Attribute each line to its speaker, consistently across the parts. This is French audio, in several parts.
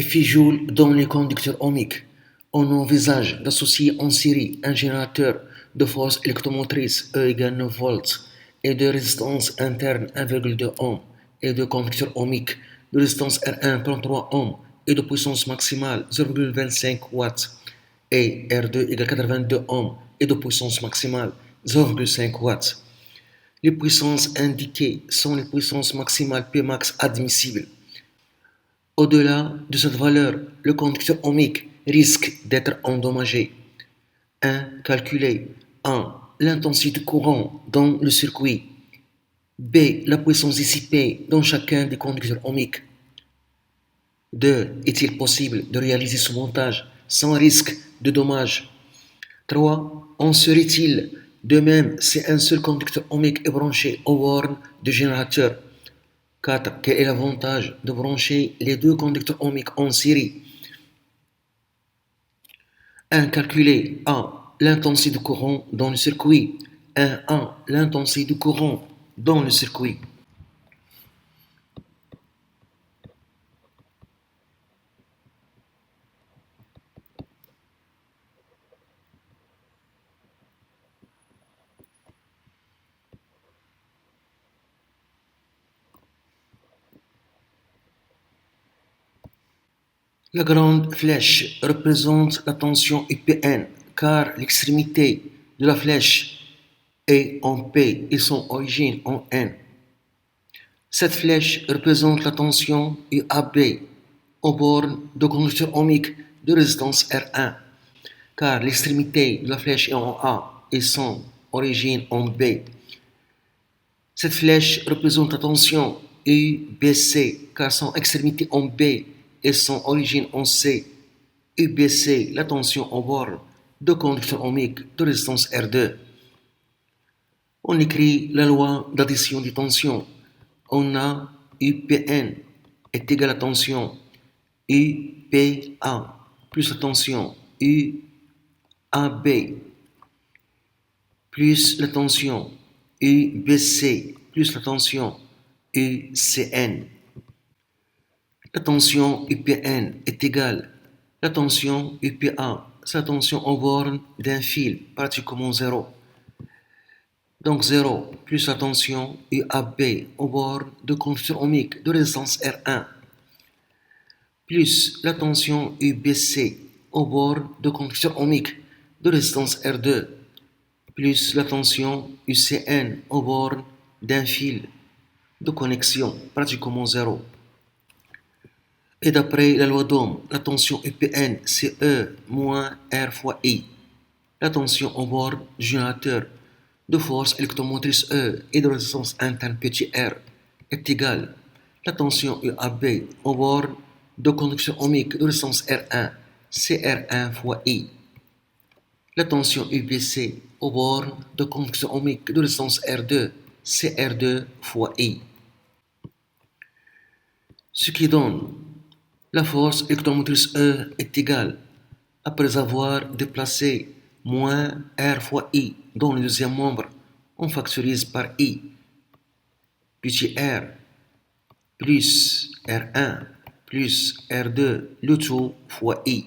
Speaker 1: Joule dans les conducteurs ohmiques. On envisage d'associer en série un générateur de force électromotrice E égale 9 volts et de résistance interne 1,2 ohm et de conducteurs ohmiques de résistance R1 33 ohms et de puissance maximale 0,25 watts et R2 égale 82 ohms et de puissance maximale 0,5 watts. Les puissances indiquées sont les puissances maximales Pmax admissibles. Au-delà de cette valeur, le conducteur ohmique risque d'être endommagé. 1. Calculer 1. L'intensité de courant dans le circuit. B. La puissance dissipée dans chacun des conducteurs ohmiques. 2. Est-il possible de réaliser ce montage sans risque de dommage? 3. En serait-il de même si un seul conducteur ohmique est branché aux bornes du générateur? 4. Quel est l'avantage de brancher les deux conducteurs ohmiques en série? 1. Calculer A. L'intensité du courant dans le circuit. 1. L'intensité du courant dans le circuit. La grande flèche représente la tension UPN car l'extrémité de la flèche est en P et son origine en N. Cette flèche représente la tension UAB aux bornes de conducteur ohmique de résistance R1 car l'extrémité de la flèche est en A et son origine en B. Cette flèche représente la tension UBC car son extrémité en B et son origine en C. UBC, la tension aux bornes de conducteur ohmique de résistance R2. On écrit la loi d'addition des tensions. On a UPN est égal à la tension UPA plus la tension UAB plus la tension UBC plus la tension UCN. La tension UPN est égale à la tension UPA, c'est la tension aux bornes d'un fil pratiquement zéro. Donc 0 plus la tension UAB aux bornes de conducteur ohmique de résistance R1 plus la tension UBC aux bornes de conducteur ohmique de résistance R2 plus la tension UCN aux bornes d'un fil de connexion pratiquement zéro. Et d'après la loi d'Ohm, la tension UPN c'est E moins R fois I. La tension au bord du générateur de force électromotrice E et de résistance interne petit r est égale à la tension UAB au bord de conduction ohmique de résistance R1 CR1 fois I. La tension UBC au bord de conduction ohmique de résistance R2 CR2 fois I. Ce qui donne la force électromotrice E est égale, après avoir déplacé moins R fois I dans le deuxième membre, on factorise par I, petit r plus R1 plus R2, le tout fois I.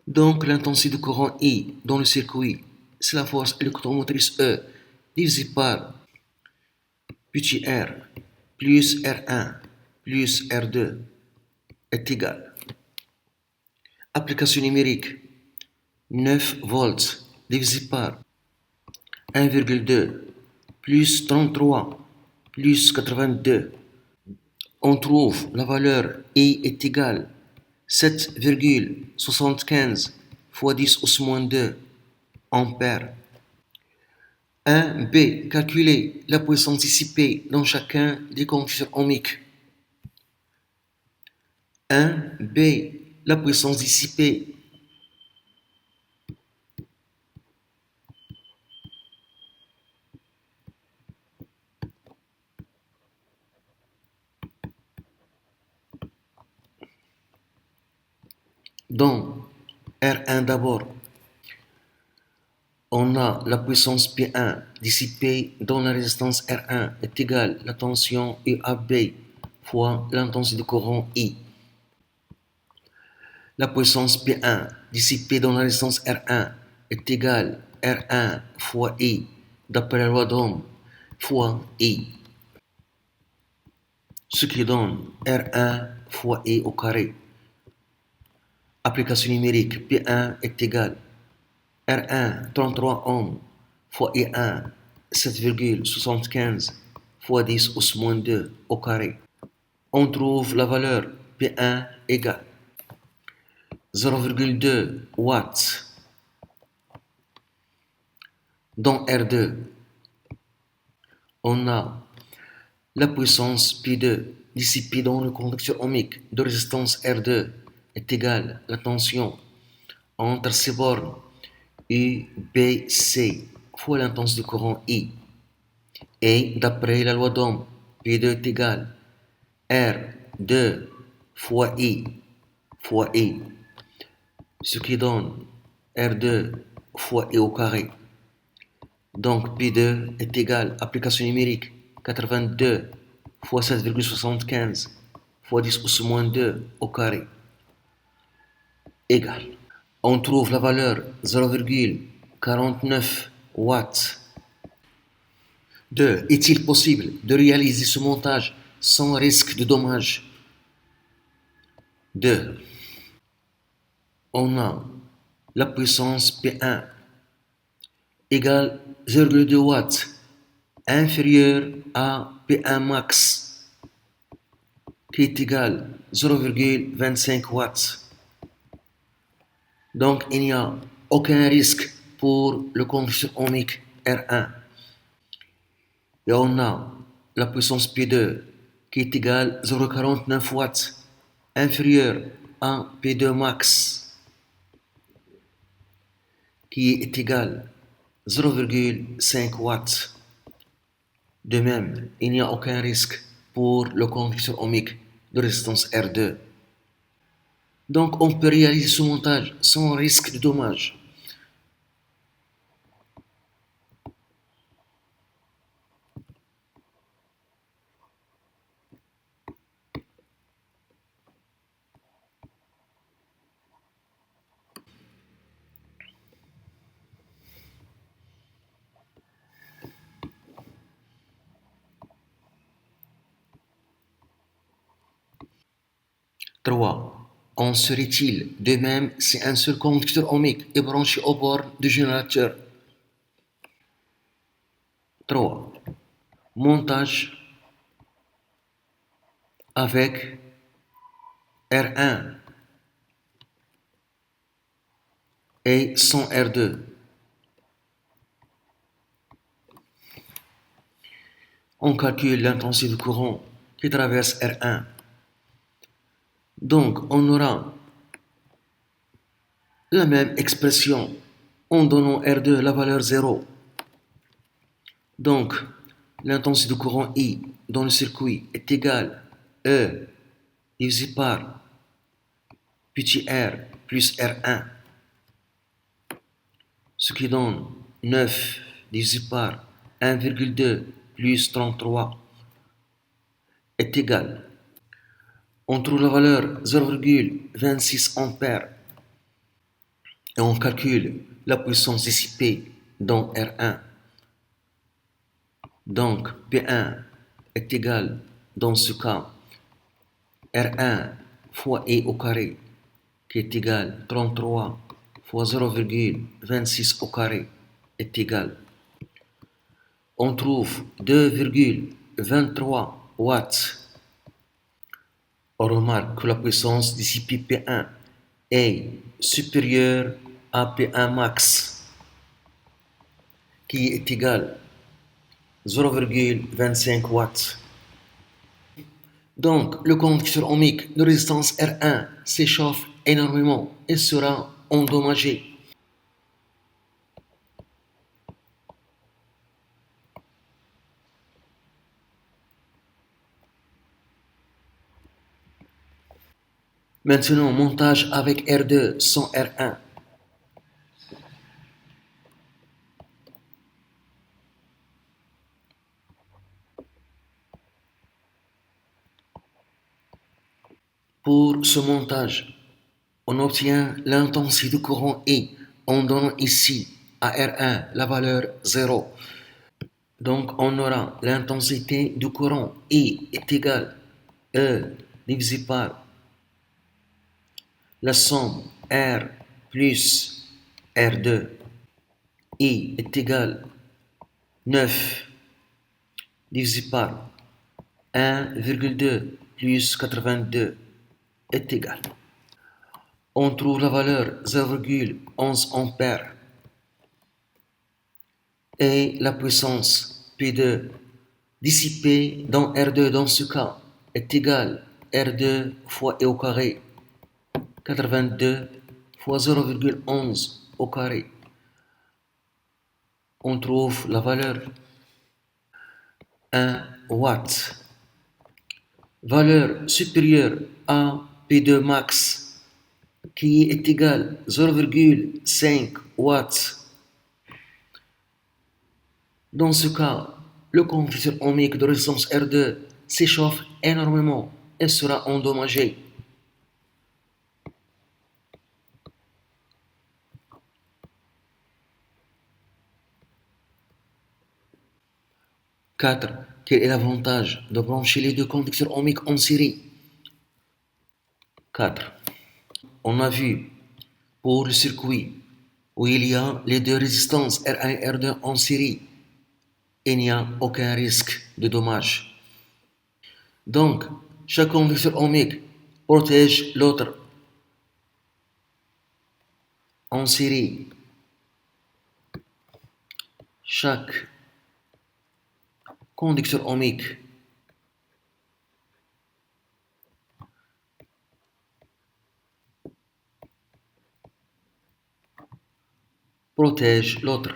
Speaker 1: Donc l'intensité du courant I dans le circuit, c'est la force électromotrice E divisé par petit r plus R1 plus R2 est égal. Application numérique 9 volts divisé par 1,2 plus 33 plus 82. On trouve la valeur I est égale 7,75 fois 10 au moins 2 ampères. 1B. Calculer la puissance dissipée dans chacun des conducteurs ohmiques. 1B. La puissance dissipée dans R1 d'abord. On a la puissance P1 dissipée dans la résistance R1 est égale à la tension UAB fois l'intensité du courant I. La puissance P1 dissipée dans la résistance R1 est égale R1 fois I d'après la loi d'Ohm fois I, ce qui donne R1 fois I au carré. Application numérique, P1 est égal R1 33 ohms fois I1 7,75 fois 10 pouce moins 2 au carré. On trouve la valeur P1 égale 0,2 watts dans R2. On a la puissance P2 dissipée dans le conducteur ohmique de résistance R2 est égale à la tension entre ces bornes UBC fois l'intensité du courant I. Et d'après la loi d'Ohm, P2 est égal R2 fois I fois I, ce qui donne R2 fois I au carré. Donc P2 est égal, application numérique, 82 fois 7,75 fois 10 pouce moins 2 au carré, égal. On trouve la valeur 0,49 watts. 2. Est-il possible de réaliser ce montage sans risque de dommage? 2. On a la puissance P1 égale 0,2 watts, inférieur à P1 max, qui est égal 0,25 watts. Donc, il n'y a aucun risque pour le conducteur ohmique R1. Et on a la puissance P2 qui est égale 0,49 watts, inférieur à P2 max, qui est égal 0,5 watts. De même, il n'y a aucun risque pour le conducteur ohmique de résistance R2. Donc, on peut réaliser ce montage sans risque de dommage. Trois. En serait-il de même si un seul conducteur ohmique est branché aux bornes du générateur? 3. Montage avec R1 et sans R2. On calcule l'intensité du courant qui traverse R1. Donc, on aura la même expression en donnant R2 la valeur 0. Donc, l'intensité du courant I dans le circuit est égale E divisé par petit r plus R1, ce qui donne 9 divisé par 1,2 plus 33 est égal. On trouve la valeur 0,26 ampères et on calcule la puissance dissipée dans R1. Donc P1 est égal dans ce cas R1 fois I au carré qui est égal 33 fois 0,26 au carré est égal. On trouve 2,23 watts. On remarque que la puissance dissipée P1 est supérieure à P1 max qui est égal 0,25 watts. Donc, le conducteur ohmique de résistance R1 s'échauffe énormément et sera endommagé. Maintenant, montage avec R2 sans R1. Pour ce montage, on obtient l'intensité du courant I en donnant ici à R1 la valeur 0. Donc on aura l'intensité du courant I est égale E divisé par la somme R plus R2. I est égal 9 divisé par 1,2 plus 82 est égal. On trouve la valeur 0,11 ampères et la puissance P2 dissipée dans R2 dans ce cas est égale R2 fois E au carré 82 fois 0,11 au carré. On trouve la valeur 1 watt. Valeur supérieure à P2 max qui est égal 0,5 watts. Dans ce cas, le conducteur ohmique de résistance R2 s'échauffe énormément et sera endommagé. 4. Quel est l'avantage de brancher les deux conducteurs ohmiques en série? 4. On a vu pour le circuit où il y a les deux résistances R1 et R2 en série, il n'y a aucun risque de dommage. Donc, chaque conducteur ohmique protège l'autre en série. Chaque conducteur ohmique protège l'autre.